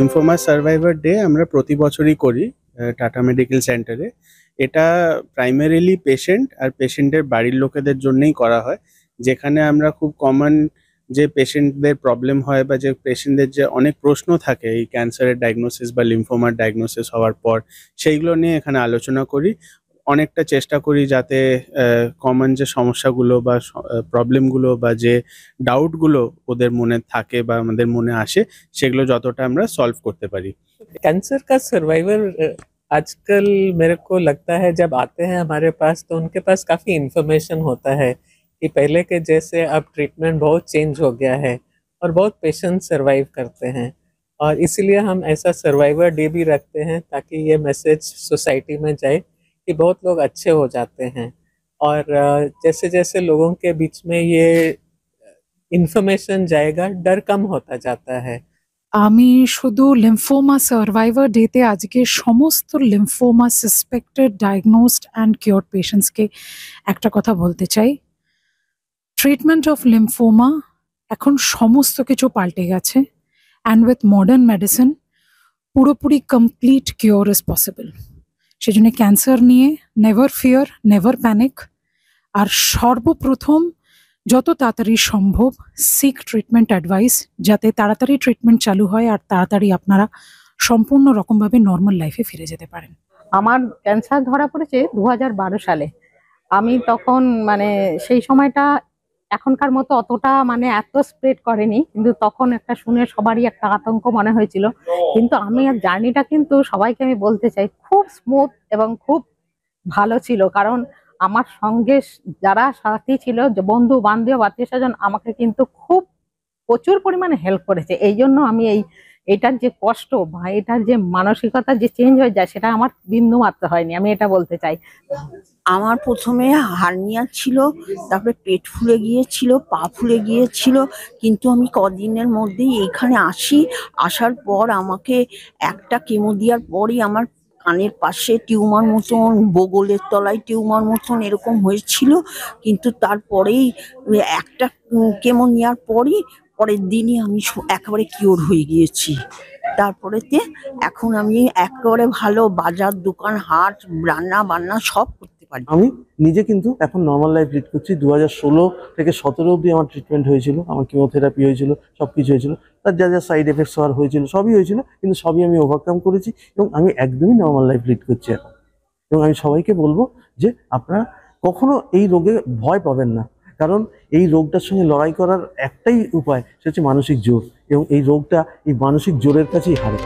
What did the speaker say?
Lymphoma survivor day আমরা প্রতি বছরই করি টাটা মেডিকেল সেন্টারে। এটা প্রাইমারিলি পেশেন্ট আর পেশেন্টের বাড়ির লোকেদের জন্যই করা হয়, যেখানে আমরা খুব কমন যে পেশেন্টদের প্রবলেম হয় বা যে পেশেন্টদের যে অনেক প্রশ্ন থাকে এই ক্যান্সারের ডায়াগনোসিস বা লিম্ফোমার ডায়াগনোসিস হওয়ার পর, সেইগুলো নিয়ে এখানে আলোচনা করি। অনেকটা চেষ্টা করি যাতে কমন যে সমস্যাগুলো বা প্রবলেমগুলো বা যে ডাউটগুলো ওদের মনে থাকে বা আমাদের মনে আসে, সেগুলো যতটা আমরা সলভ করতে পারি। कैंसर का सर्वाइवर आजकल मेरे को लगता है जब आते हैं हमारे पास तो उनके पास काफ़ी इन्फॉर्मेशन होता है कि पहले के जैसे अब ट्रीटमेंट बहुत चेंज हो गया है और बहुत पेशेंट सर्वाइव करते हैं, और इसीलिए हम ऐसा सर्वाइवर डे भी रखते हैं ताकि ये मैसेज सोसाइटी में जाए कि बहुत लोग अच्छे हो जाते हैं। और जैसे जैसे लोगों के बीच में ये इन्फॉर्मेशन जाएगा, डर कम होता जाता है। আমি শুধু লিম্ফোমা সার্ভাইভার ডেতে আজকে সমস্ত লিম্ফোমা সাসপেক্টেড, ডায়াগনোসড অ্যান্ড কিওরড পেশেন্টসকে একটা কথা বলতে চাই। ট্রিটমেন্ট অফ লিম্ফোমা এখন সমস্ত কিছু পাল্টে গেছে, অ্যান্ড উইথ মডার্ন মেডিসিন পুরোপুরি কমপ্লিট কিওর ইজ পসিবল। সেজন্য ক্যান্সার নিয়ে নেভার ফিয়ার, নেভার প্যানিক, আর সর্বপ্রথম যত তাড়াতাড়ি সম্ভব সিক ট্রিটমেন্ট অ্যাডভাইস, যাতে তাড়াতাড়ি ট্রিটমেন্ট চালু হয় আর তাড়াতাড়ি আপনারা সম্পূর্ণ রকমভাবে নর্মাল লাইফে ফিরে যেতে পারেন। আমার ক্যান্সার ধরা পড়েছে 2012 সালে। আমি তখন সেই সময়টা এখনকার মতো অতটা এত স্প্রেড করেনি, কিন্তু তখন একটা শুনে সবারই একটা আতঙ্ক মনে হয়েছিল। কিন্তু আমি জার্নিটা কিন্তু সবাইকে আমি বলতে চাই খুব স্মুথ এবং খুব ভালো ছিল, কারণ আমার সঙ্গে যারা সাথী ছিল, বন্ধু বান্ধব আত্মীয় স্বজন, আমাকে কিন্তু খুব প্রচুর পরিমাণে হেল্প করেছে। এই জন্য আমি এটার যে কষ্ট বা এটার যে মানসিকতা যে চেঞ্জ হয়ে যায়, সেটা আমার বিন্দু মাত্র হয়নি, আমি এটা বলতে চাই। আমার প্রথমে হার্নিয়া ছিল, তারপরে পেট ফুলে গিয়েছিল, পা ফুলে গিয়েছিল, কিন্তু আমি কদিনের মধ্যেই এখানে আসার পর আমাকে একটা কেমো দেওয়ার পরই আমার কানের পাশে টিউমার মতন, বগলের তলায় টিউমার মতন এরকম হয়েছিল, কিন্তু তারপরেই একটা কেমো নেওয়ার পরের দিনই আমি একেবারে কিওর হয়ে গিয়েছি। তারপরেতে এখন আমি একেবারে ভালো বাজার, দোকান, হাট, রান্না বান্না সব করতে পারি। আমি নিজে কিন্তু এখন নর্মাল লাইফ লিড করছি। 2016 থেকে 17 অবধি আমার ট্রিটমেন্ট হয়েছিল, আমার কিমোথেরাপি হয়েছিল, সব কিছু হয়েছিল, তার যা যা সাইড এফেক্টস হওয়ার হয়েছিল সবই হয়েছিল, কিন্তু সবই আমি ওভারকাম করেছি এবং আমি একদমই নর্মাল লাইফ লিড করছি এখন। এবং আমি সবাইকে বলবো যে আপনারা কখনো এই রোগে ভয় পাবেন না, কারণ এই রোগটার সঙ্গে লড়াই করার একটাই উপায়, সেটা হচ্ছে মানসিক জোর, এবং এই রোগটা এই মানসিক জোরের কাছেই হারে।